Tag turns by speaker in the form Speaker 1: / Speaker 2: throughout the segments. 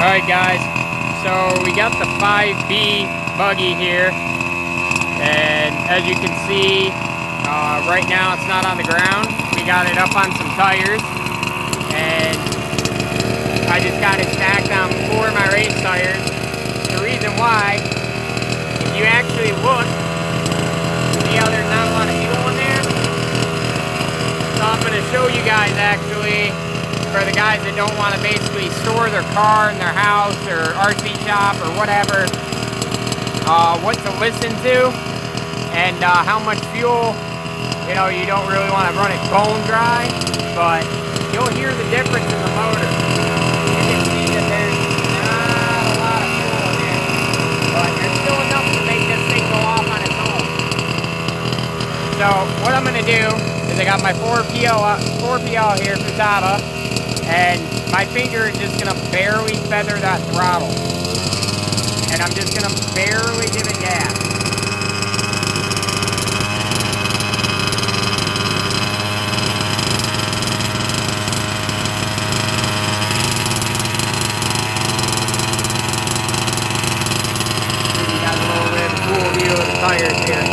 Speaker 1: Alright guys, so we got the 5B buggy here, and as you can see, right now it's not on the ground. We got it up on some tires, and I just got it stacked on 4 of my race tires. The reason why, if you actually look, see how there's not a lot of fuel in there? So I'm going to show you guys actually, for the guys that don't want to basically store their car in their house or RC shop or whatever, what to listen to and how much fuel. You know, you don't really want to run it bone dry, but you'll hear the difference in the motor. You can see that there's not a lot of fuel in there, but there's still enough to make this thing go off on its own. So what I'm going to do is I got my 4PL here from Tava, and my finger is just going to barely feather that throttle. And I'm just going to barely give it gas. You got a little bit of a cool view of the tires here.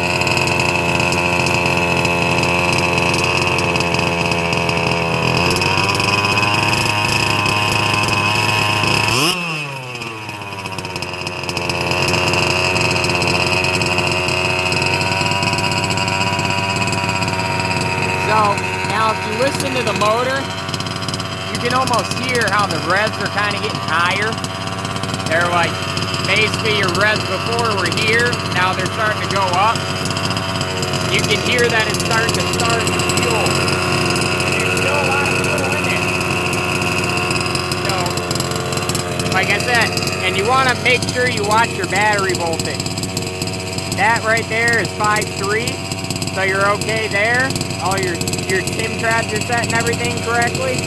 Speaker 1: So, now if you listen to the motor, you can almost hear how the revs are kind of getting higher. They're like, basically your revs before were here, now they're starting to go up. You can hear that it's starting to start the fuel. There's still a lot of fuel in it. So, like I said, and you want to make sure you watch your battery voltage. That right there is 5.3, so you're okay there. All your SIM traps are set and everything correctly.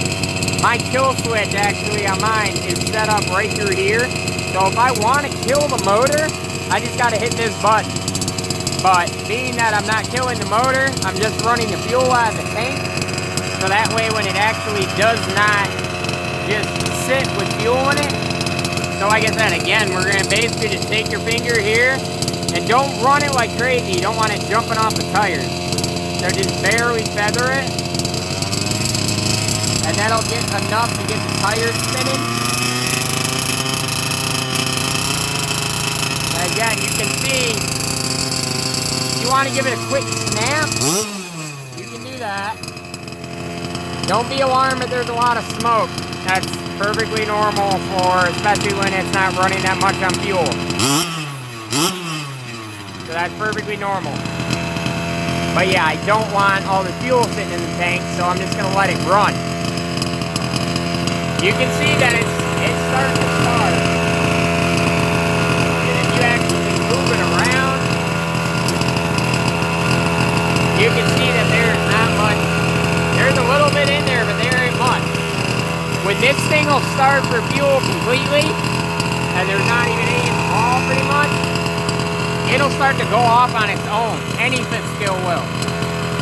Speaker 1: My kill switch actually on mine is set up right through here. So if I want to kill the motor, I just got to hit this button. But being that I'm not killing the motor, I'm just running the fuel out of the tank. So that way when it actually does not just sit with fuel in it. So like I said, again, we're going to basically just take your finger here and don't run it like crazy. You don't want it jumping off the tires. So just barely feather it, and that'll get enough to get the tires spinning. And again, you can see, if you want to give it a quick snap, you can do that. Don't be alarmed if there's a lot of smoke. That's perfectly normal for, especially when it's not running that much on fuel. So that's perfectly normal. But yeah, I don't want all the fuel sitting in the tank, so I'm just going to let it run. You can see that it's starting to start. And if you actually move it around, you can see that there's not much. There's a little bit in there, but there ain't much. When this thing will start for fuel completely, and there's not even any involved pretty much, it'll start to go off on its own. Any fifth skill will.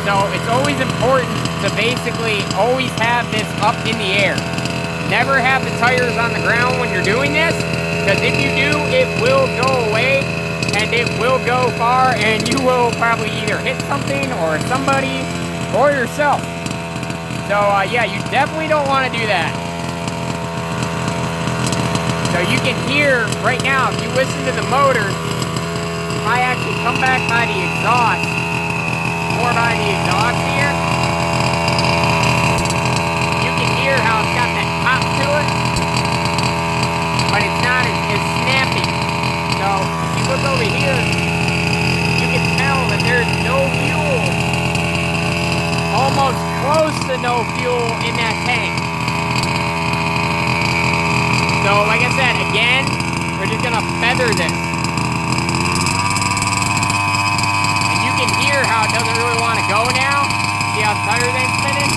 Speaker 1: So it's always important to basically always have this up in the air. Never have the tires on the ground when you're doing this, because if you do, it will go away and it will go far, and you will probably either hit something or somebody or yourself. So yeah, you definitely don't want to do that. So you can hear right now, if you listen to the motor, if I actually come back by the exhaust, more by the exhaust here, you can hear how it's got that pop to it, but it's not as snappy. So if you look over here, you can tell that there's no fuel, almost close to no fuel in that tank. So like I said, again, we're just going to feather this. Hear how it doesn't really want to go now. See how the tires ain't spinning?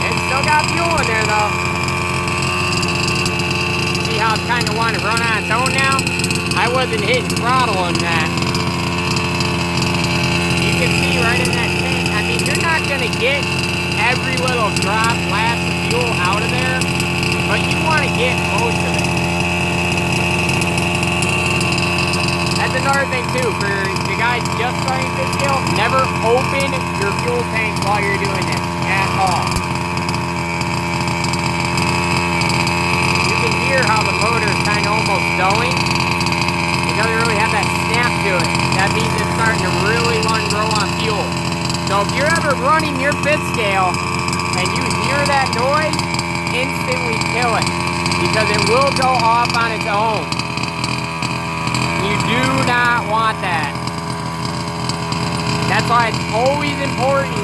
Speaker 1: It's still got fuel in there though. want to run on its own now, I wasn't hitting throttle on that. You can see right in that tank, I mean, you're not going to get every little drop, blast of fuel out of there, but you want to get most of it. That's another thing too, for the guys just starting this skill, never open your fuel tank while you're doing this, at all. You can hear how the motor is kind of almost going. It doesn't really have that snap to it. That means it's starting to really run low on fuel. So if you're ever running your fifth scale and you hear that noise, instantly kill it, because it will go off on its own. You do not want that. That's why it's always important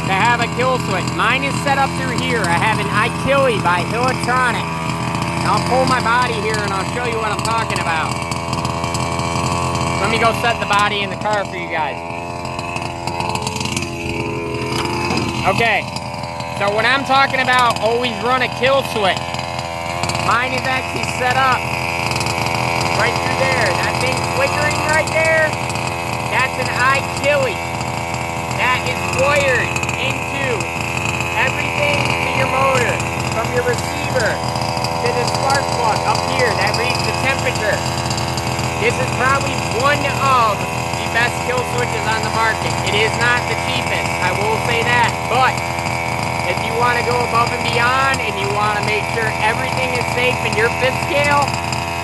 Speaker 1: to have a kill switch. Mine is set up through here. I have an iKilly by Electronic. I'll pull my body here and I'll show you what I'm talking about. Let me go set the body in the car for you guys. Okay, so when I'm talking about always run a kill switch, mine is actually set up right through there. That thing flickering right there, that's an iKilly. That is wired into everything to your motor, from your receiver to the spark plug up here that reads the temperature. This is probably one of the best kill switches on the market. It is not the cheapest, I will say that, but if you want to go above and beyond and you want to make sure everything is safe in your fifth scale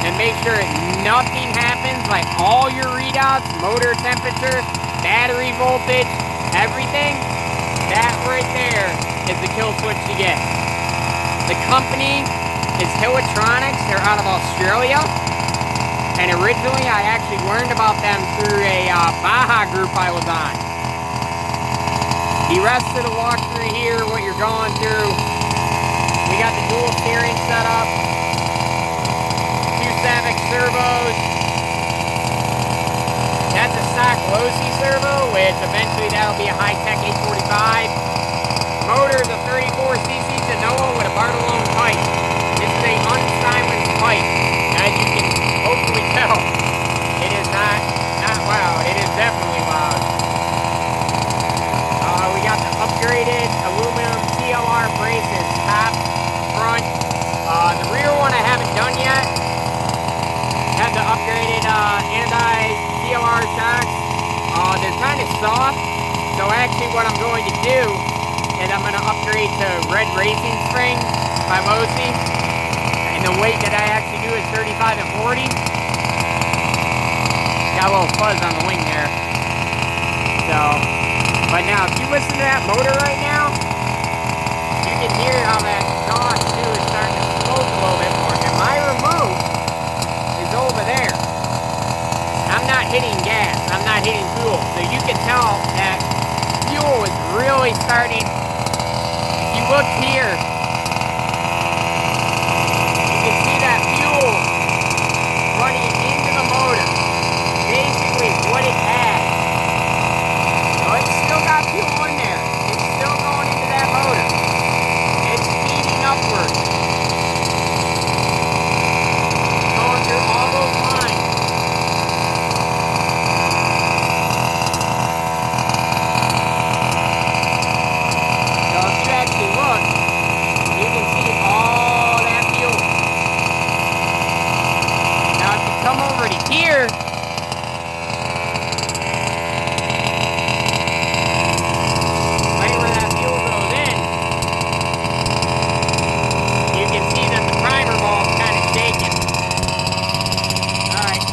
Speaker 1: and make sure nothing happens, like all your readouts, motor temperature, battery voltage, everything, that right there is the kill switch to get. The company is Electronics. They're out of Australia. And originally I actually learned about them through a Baja group I was on. The rest of the walkthrough here, what you're going through, we got the dual steering set up, 2 Savic servos. That's a stock Losi servo, which eventually that'll be a high-tech 845. Motor is a 34cc Genoa with a Bartolone pipe. This is a unsilenced pipe. As you can hopefully tell, it is not loud. It is definitely loud. We got the upgraded aluminum TLR braces, top, front. The rear one I haven't done yet. Have the upgraded anodized TLR shocks. They're kind of soft, so actually what I'm going to do is I'm going to upgrade to red racing springs by Losi. And the weight that I actually do is 35 and 40. Got a little fuzz on the wing there. So, but now if you listen to that motor right now, you can hear how that exhaust too is starting to smoke a little bit more. And my remote is over there. I'm not hitting gas, I'm not hitting fuel. So you can tell that fuel is really starting. If you look here, you can see that fuel running into the motor. Basically what it has. So it's still got fuel in there. It's still going into that motor. It's feeding upward. Going through all those lines. So if you actually look, you can see all that fuel. Now if you come over to here, right where that fuel goes in, you can see that the primer ball's kind of shaking. Alright,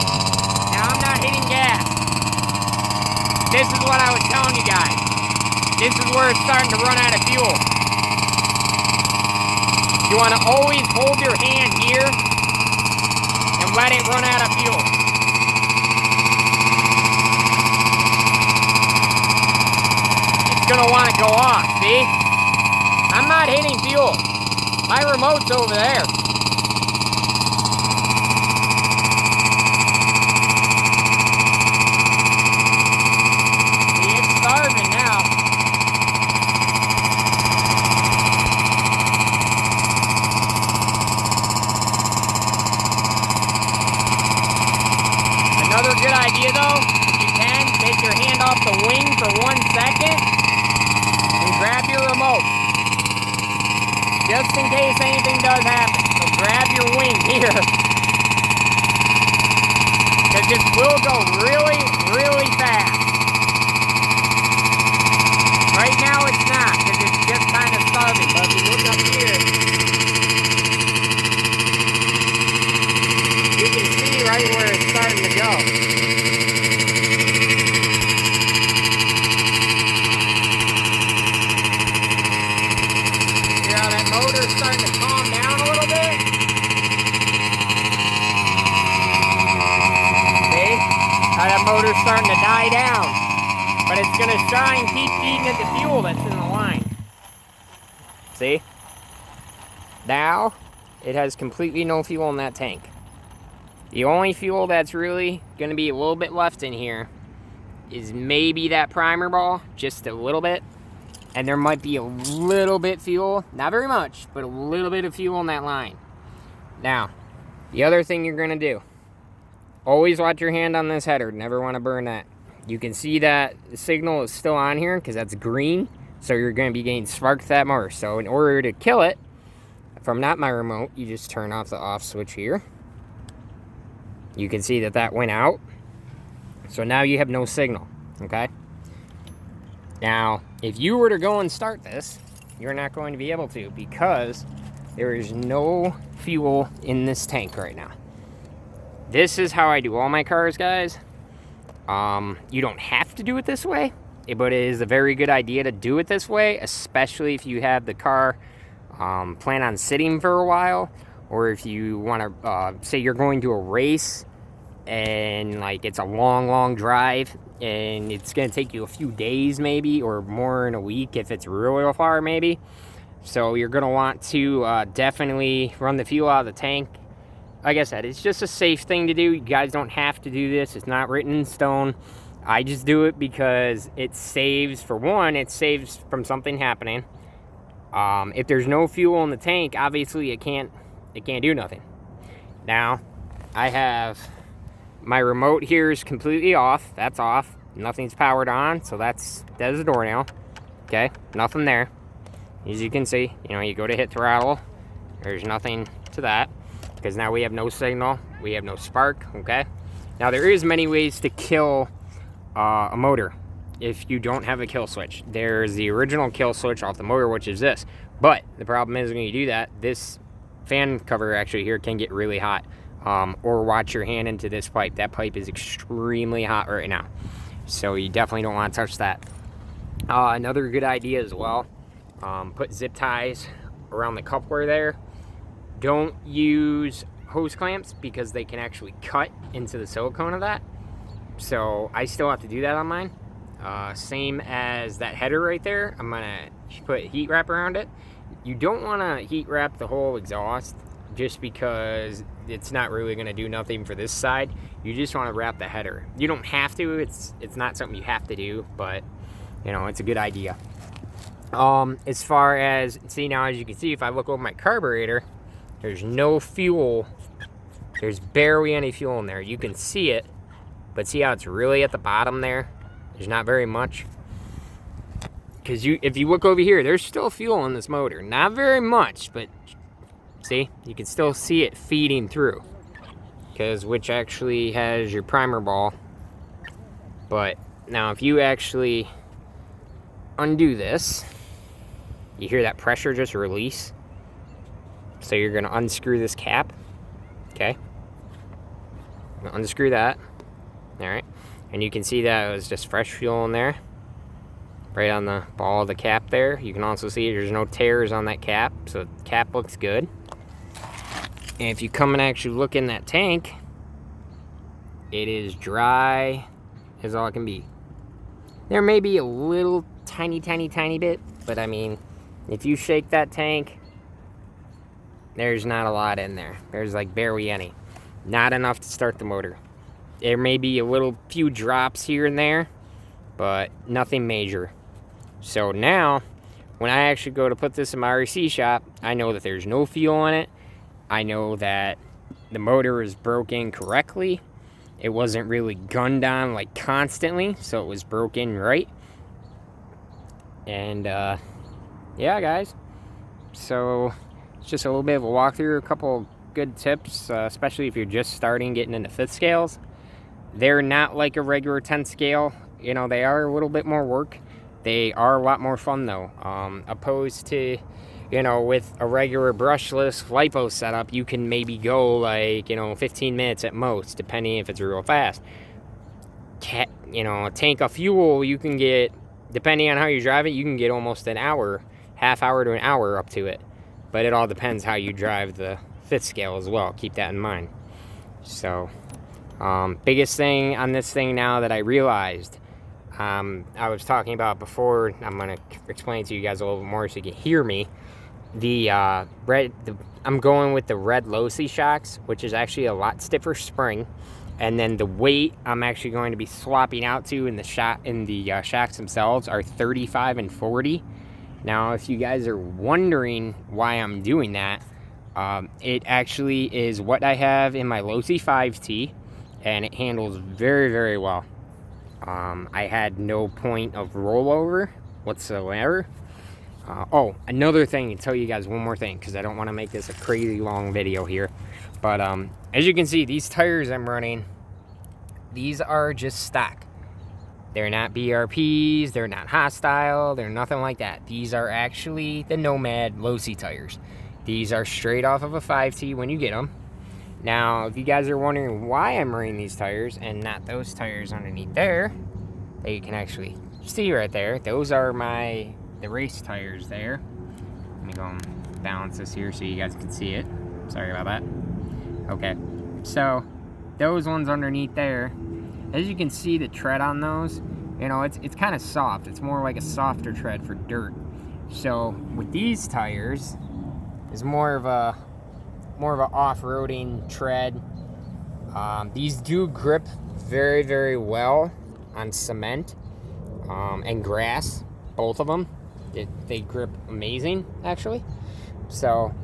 Speaker 1: now I'm not hitting gas. This is what I was telling you guys. This is where it's starting to run out of fuel. You want to always hold your hand here and let it run out of fuel. It's going to want to go off, see? I'm not hitting fuel. My remote's over there. See, it's starving now. idea though, if you can, take your hand off the wing for 1 second and grab your remote. Just in case anything does happen. So grab your wing here. Because this will go really, really fast. Right now it's not, because it's just kind of starving. But if you look up here, you can see right where it's starting to go. See how that motor's starting to calm down a little bit? See? How that motor's starting to die down. But it's going to try and keep feeding it the fuel that's in the line. See? Now, it has completely no fuel in that tank. The only fuel that's really going to be a little bit left in here is maybe that primer ball, just a little bit. And there might be a little bit fuel, not very much, but a little bit of fuel in that line. Now, the other thing you're going to do, always watch your hand on this header. Never want to burn that. You can see that the signal is still on here because that's green. So you're going to be getting spark to that motor. So in order to kill it, from not my remote, you just turn off the off switch here. You can see that that went out. So now you have no signal, okay? Now, if you were to go and start this, you're not going to be able to because there is no fuel in this tank right now. This is how I do all my cars, guys. You don't have to do it this way, but it is a very good idea to do it this way, especially if you have the car plan on sitting for a while, or if you want to say you're going to a race and like it's a long drive and it's going to take you a few days maybe, or more in a week if it's real far maybe. So you're going to want to definitely run the fuel out of the tank. Like I said, it's just a safe thing to do. You guys don't have to do this. It's not written in stone. I just do it because it saves, for one, it saves from something happening. If there's no fuel in the tank, obviously it can't do nothing. Now, I have my remote here is completely off. That's off. Nothing's powered on, so that is the door nail. Okay, nothing there. As you can see, you go to hit throttle. There's nothing to that because now we have no signal. We have no spark. Okay. Now there is many ways to kill a motor if you don't have a kill switch. There's the original kill switch off the motor, which is this. But the problem is when you do that, this fan cover actually here can get really hot. Or watch your hand into this pipe. That pipe is extremely hot right now. So you definitely don't want to touch that. Another good idea as well, put zip ties around the coupler there. Don't use hose clamps because they can actually cut into the silicone of that. So I still have to do that on mine. Same as that header right there. I'm gonna put heat wrap around it. You don't want to heat wrap the whole exhaust just because it's not really going to do nothing for this side. You just want to wrap the header. You don't have to. It's not something you have to do, but it's a good idea. As far as, see now, as you can see, if I look over my carburetor, there's no fuel. There's barely any fuel in there. You can see it, but see how it's really at the bottom there? There's not very much. Because if you look over here, there's still fuel in this motor. Not very much, but see, you can still see it feeding through. Which actually has your primer ball. But now if you actually undo this, you hear that pressure just release. So you're going to unscrew this cap. Okay. Unscrew that. Alright. And you can see that it was just fresh fuel in there. Right on the ball of the cap there. You can also see there's no tears on that cap. So the cap looks good. And if you come and actually look in that tank, it is dry as all it can be. There may be a little tiny bit, but I mean, if you shake that tank, there's not a lot in there. There's like barely any. Not enough to start the motor. There may be a little few drops here and there, but nothing major. So now, when I actually go to put this in my RC shop, I know that there's no fuel in it. I know that the motor is broken correctly. it wasn't really gunned on like constantly, so it was broken right. And yeah, guys, so it's just a little bit of a walkthrough, a couple good tips, especially if you're just starting getting into 5th scales. They're not like a regular 10th scale, you know, they are a little bit more work. They are a lot more fun though, opposed to, you know, with a regular brushless lipo setup, you can maybe go like, you know, 15 minutes at most, depending if it's real fast. You know, a tank of fuel, you can get, depending on how you drive it, you can get almost an hour, half hour to an hour up to it. But it all depends how you drive the 5th scale as well. Keep that in mind. So, biggest thing on this thing now that I realized, I was talking about before, I'm going to explain to you guys a little bit more so you can hear me. I'm going with the red Losi shocks, which is actually a lot stiffer spring. And then the weight I'm actually going to be swapping out to in the shocks themselves are 35 and 40. Now, if you guys are wondering why I'm doing that, it actually is what I have in my Losi 5T, and it handles very, very well. I had no point of rollover whatsoever. Oh, another thing, to tell you guys one more thing, because I don't want to make this a crazy long video here. But as you can see, these tires I'm running, these are just stock. They're not BRPs, they're not hostile, they're nothing like that. These are actually the Nomad Losi tires. These are straight off of a 5T when you get them. Now, if you guys are wondering why I'm running these tires and not those tires underneath there, that you can actually see right there, those are the race tires there. Let me go and balance this here so you guys can see it. Sorry about that. Okay, so those ones underneath there, as you can see the tread on those, you know, it's kind of soft. It's more like a softer tread for dirt. So with these tires, it's more of a off-roading tread. These do grip very, very well on cement and grass, both of them. They grip amazing, actually. So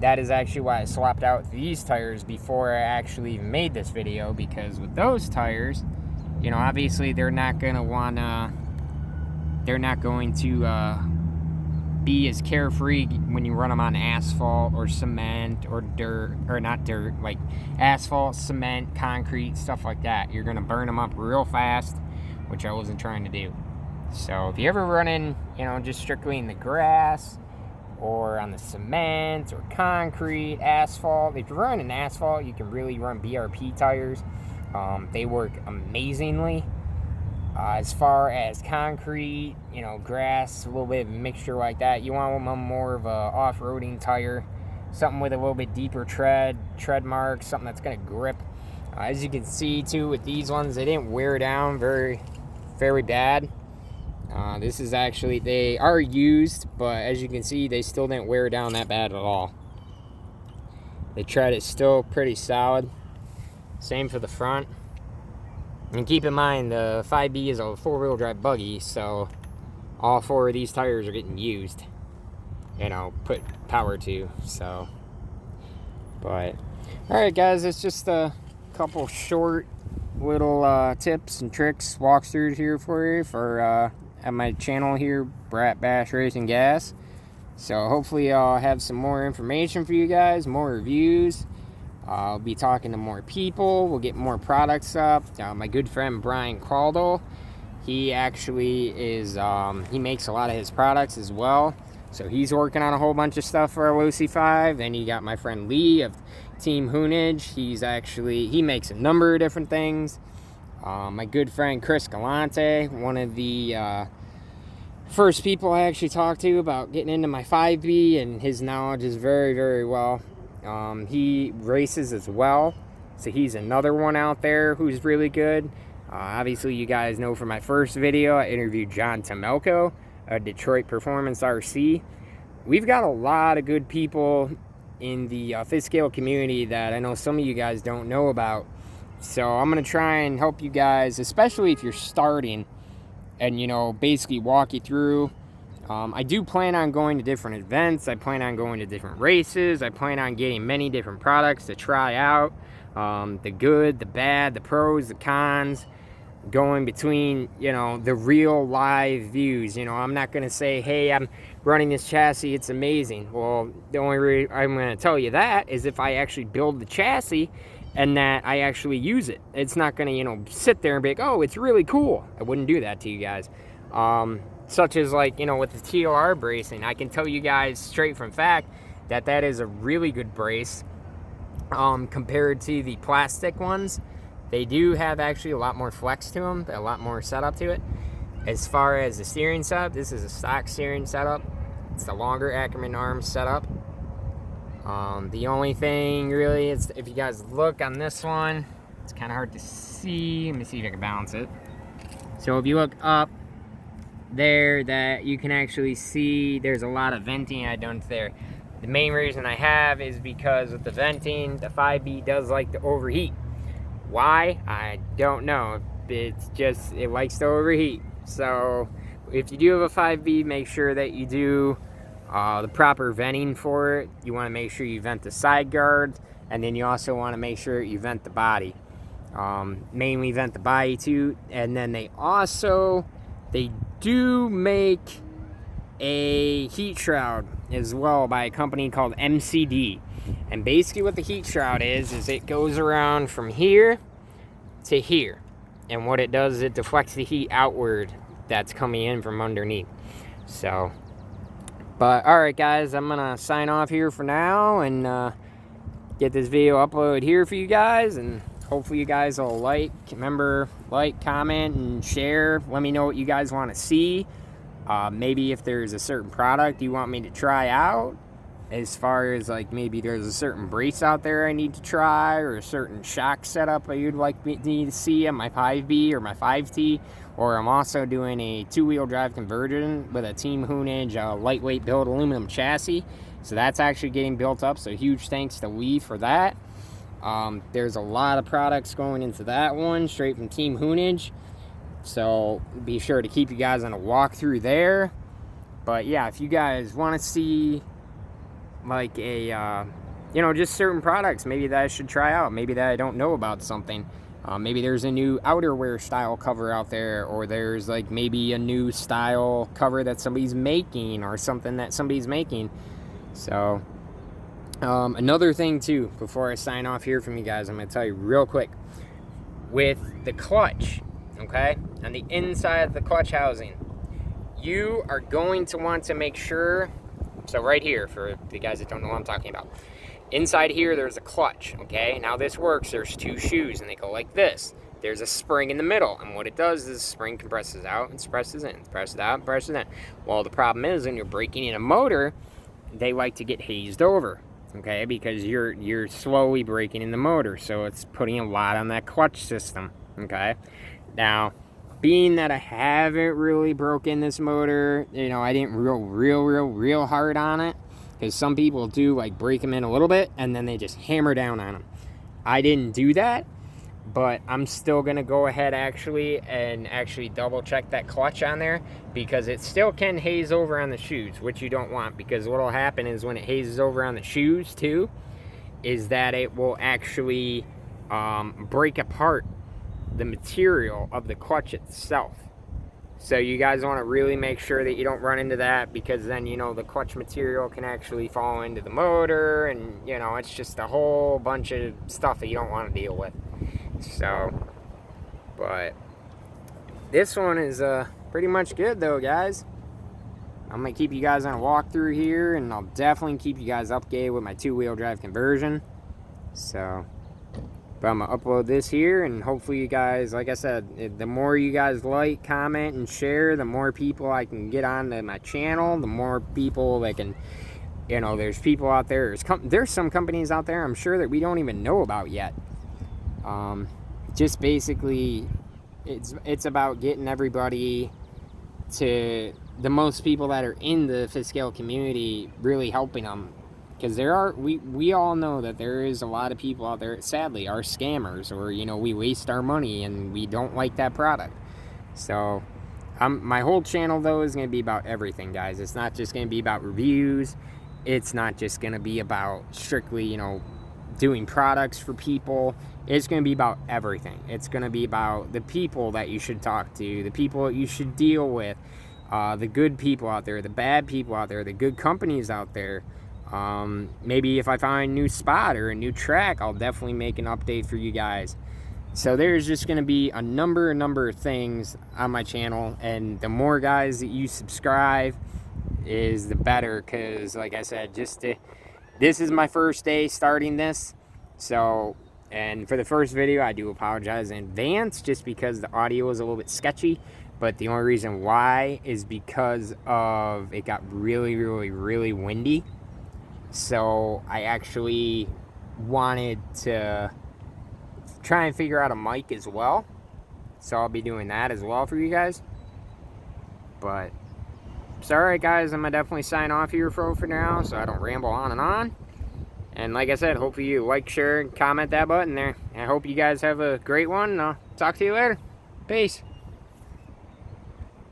Speaker 1: that is actually why I swapped out these tires before I actually even made this video, because with those tires, you know, obviously they're not going to be as carefree when you run them on asphalt or cement or dirt, or not dirt, like asphalt, cement, concrete, stuff like that. You're going to burn them up real fast, which I wasn't trying to do. So if you ever run in, you know, just strictly in the grass or on the cement or concrete, asphalt, if you're running asphalt, you can really run BRP tires. They work amazingly. As far as concrete, you know, grass, a little bit of a mixture like that, you want one more of a off-roading tire, something with a little bit deeper tread marks, something that's going to grip. As you can see too with these ones, they didn't wear down very, very bad. This is actually, they are used, but as you can see, they still didn't wear down that bad at all. The tread is still pretty solid. Same for the front. And keep in mind, the 5B is a 4-wheel drive buggy, so all 4 of these tires are getting used, you know, put power to, so. But, alright guys, it's just a couple short little tips and tricks, walkthroughs here for you for at my channel here, Brat Bash Racing Gas. So hopefully I'll have some more information for you guys, more reviews. I'll be talking to more people. We'll get more products up. My good friend Brian Caldwell, he actually is, he makes a lot of his products as well. So he's working on a whole bunch of stuff for our Losi 5. Then you got my friend Lee of Team Hoonage. He makes a number of different things. My good friend Chris Galante, one of the first people I actually talked to about getting into my 5B, and his knowledge is very, very well. He races as well, so he's another one out there who's really good. Obviously, you guys know from my first video, I interviewed John Tomelko, a Detroit Performance RC. We've got a lot of good people in the 5th scale community that I know some of you guys don't know about. So I'm going to try and help you guys, especially if you're starting, and, you know, basically walk you through. I do plan on going to different events. I plan on going to different races. I plan on getting many different products to try out. the good, the bad, the pros, the cons, going between, you know, the real live views. You know, I'm not going to say, hey, I'm running this chassis, it's amazing. Well, the only reason I'm going to tell you that is if I actually build the chassis and that I actually use it. It's not going to, you know, sit there and be like, oh, it's really cool. I wouldn't do that to you guys. Such as, like, you know, with the TOR bracing, I can tell you guys straight from fact that that is a really good brace compared to the plastic ones. They do have actually a lot more flex to them, a lot more setup to it. As far as the steering setup, this is a stock steering setup. It's the longer Ackerman arm setup. The only thing really is, if you guys look on this one, it's kind of hard to see. Let me see if I can balance it. So if you look up there, that you can actually see there's a lot of venting I done there. The main reason I have is because with the venting, the 5B does like to overheat. Why? I don't know. It's just, it likes to overheat. So if you do have a 5B, make sure that you do the proper venting for it. You want to make sure you vent the side guards, and then you also want to make sure you vent the body. Mainly vent the body too. And then they do make a heat shroud as well by a company called MCD. And basically what the heat shroud is it goes around from here to here. And what it does is it deflects the heat outward that's coming in from underneath. So, but alright guys, I'm gonna sign off here for now and get this video uploaded here for you guys, and hopefully you guys will remember, like, comment, and share. Let me know what you guys want to see. Maybe if there's a certain product you want me to try out, as far as, like, maybe there's a certain brace out there I need to try, or a certain shock setup you'd like me to see on my 5B or my 5T. Or I'm also doing a 2-wheel drive conversion with a Team Hoonage lightweight build aluminum chassis. So that's actually getting built up, so huge thanks to Lee for that. There's a lot of products going into that one, straight from Team Hoonage. So be sure to keep you guys on a walkthrough there. But yeah, if you guys want to see, like, a, you know, just certain products maybe that I should try out, maybe that I don't know about something. Maybe there's a new outerwear style cover out there, or there's, like, maybe a new style cover that somebody's making, or something that somebody's making. So another thing too, before I sign off here from you guys, I'm going to tell you real quick. With the clutch, okay, on the inside of the clutch housing, you are going to want to make sure, so right here, for the guys that don't know what I'm talking about, inside here there's a clutch, okay? Now this works, there's 2 shoes and they go like this. There's a spring in the middle, and what it does is the spring compresses out and presses in, presses out and presses in. Well, the problem is when you're braking in a motor, they like to get hazed over, okay? Because you're slowly braking in the motor, so it's putting a lot on that clutch system, okay? Now, being that I haven't really broken this motor, you know, I didn't real hard on it, because some people do, like, break them in a little bit and then they just hammer down on them. I didn't do that, but I'm still gonna go ahead and double check that clutch on there, because it still can haze over on the shoes, which you don't want, because what'll happen is when it hazes over on the shoes too, is that it will actually break apart the material of the clutch itself. So you guys want to really make sure that you don't run into that, because then, you know, the clutch material can actually fall into the motor, and, you know, it's just a whole bunch of stuff that you don't want to deal with. So, but this one is pretty much good though, guys. I'm gonna keep you guys on a walkthrough here, and I'll definitely keep you guys updated with my 2-wheel drive conversion. So, but I'm gonna upload this here, and hopefully you guys, like I said, the more you guys like, comment, and share, the more people I can get onto my channel, the more people that can, you know, there's people out there, there's some companies out there I'm sure that we don't even know about yet. Just basically, it's about getting everybody to, the most people that are in the Fiskale community, really helping them. Because we all know that there is a lot of people out there, sadly, are scammers, or, you know, we waste our money and we don't like that product. So, my whole channel, though, is going to be about everything, guys. It's not just going to be about reviews. It's not just going to be about strictly, you know, doing products for people. It's going to be about everything. It's going to be about the people that you should talk to, the people that you should deal with, the good people out there, the bad people out there, the good companies out there. Maybe if I find a new spot or a new track, I'll definitely make an update for you guys. So there's just going to be a number of things on my channel, and the more guys that you subscribe is the better, because like I said, this is my first day starting this. So, and for the first video, I do apologize in advance just because the audio was a little bit sketchy, but the only reason why is because of it got really windy. So I actually wanted to try and figure out a mic as well, so I'll be doing that as well for you guys. But so alright guys, I'm gonna definitely sign off here for now so I don't ramble on and on. And like I said, hopefully you like, share, and comment that button there. I hope you guys have a great one, and I'll talk to you later. Peace.